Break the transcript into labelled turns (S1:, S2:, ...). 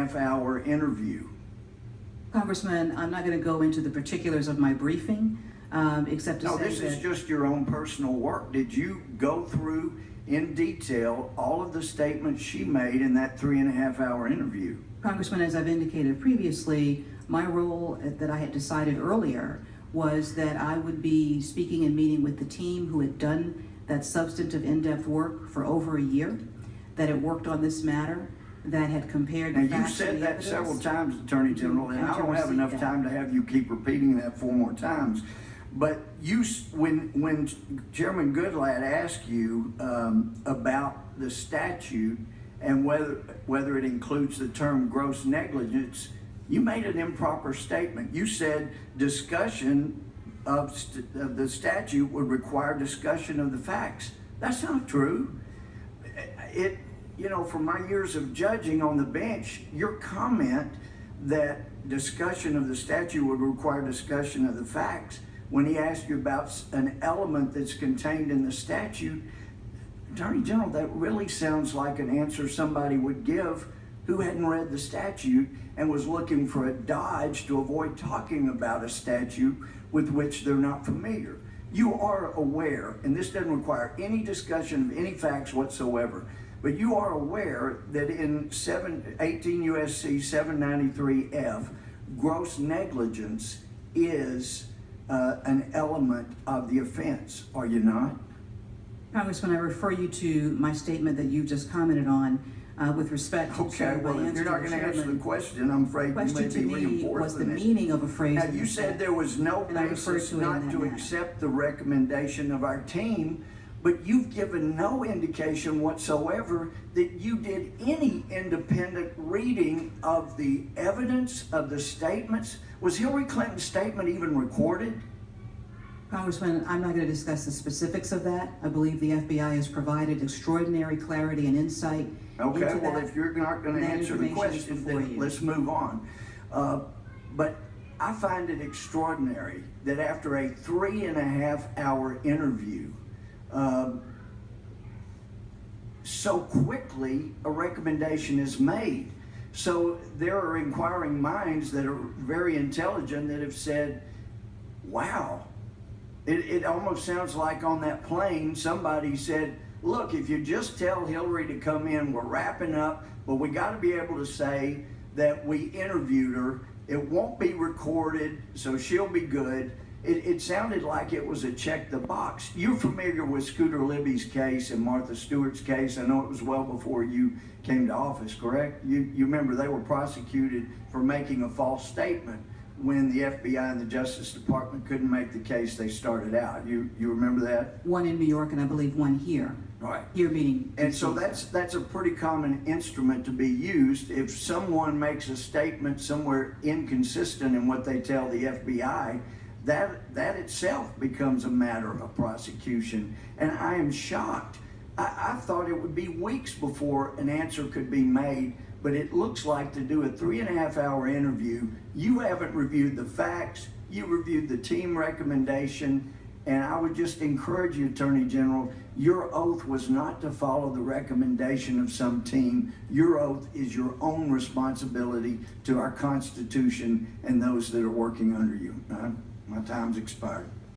S1: half-hour interview?
S2: Congressman, I'm not going to go into the particulars of my briefing, except to say
S1: No, this is just your own personal work. Did you go through in detail all of the statements she made in that 3.5-hour interview?
S2: Congressman, as I've indicated previously, my role that I had decided earlier was that I would be speaking and meeting with the team who had done that substantive in-depth work for over a year, that had worked on this matter, that had compared the
S1: Now,
S2: facts
S1: you
S2: and
S1: said
S2: the
S1: that
S2: evidence.
S1: several times, Attorney General, and I don't have enough time to have you keep repeating that 4 more times. But when Chairman Goodlatte asked you about the statute and whether it includes the term gross negligence, you made an improper statement. You said discussion of the statute would require discussion of the facts. That's not true. You know, from my years of judging on the bench, your comment that discussion of the statute would require discussion of the facts, when he asked you about an element that's contained in the statute, Attorney General, that really sounds like an answer somebody would give who hadn't read the statute and was looking for a dodge to avoid talking about a statute with which they're not familiar. You are aware, and this doesn't require any discussion of any facts whatsoever, but you are aware that in 18 U.S.C. 793F, gross negligence is an element of the offense, are you not?
S2: Congressman, I refer you to my statement that you just commented on with respect to
S1: Okay, well, if you're not going to answer the question, I'm afraid you may be reinforcing
S2: was the meaning of a phrase.
S1: Now, you said there was no basis not to accept the recommendation of our team, but you've given no indication whatsoever that you did any independent reading of the evidence, of the statements. Was Hillary Clinton's statement even recorded?
S2: Congressman, I'm not going to discuss the specifics of that. I believe the FBI has provided extraordinary clarity and insight.
S1: Okay, well, if you're not going to answer the question, then let's move on. But I find it extraordinary that after a 3.5-hour interview, so quickly a recommendation is made. So there are inquiring minds that are very intelligent that have said, wow. It almost sounds like on that plane somebody said, look, if you just tell Hillary to come in, we're wrapping up, but we got to be able to say that we interviewed her. It won't be recorded, so she'll be good. It sounded like it was a check the box. You're familiar with Scooter Libby's case and Martha Stewart's case. I know it was well before you came to office, correct? You remember they were prosecuted for making a false statement when the FBI and the Justice Department couldn't make the case they started out. You remember that?
S2: One in New York and I believe one here.
S1: Right.
S2: Here meaning.
S1: And so that's a pretty common instrument to be used. If someone makes a statement somewhere inconsistent in what they tell the FBI, that itself becomes a matter of prosecution. And I am shocked. I thought it would be weeks before an answer could be made, but it looks like to do a 3.5-hour interview, you haven't reviewed the facts, you reviewed the team recommendation, and I would just encourage you, Attorney General, your oath was not to follow the recommendation of some team. Your oath is your own responsibility to our Constitution and those that are working under you. My time's expired.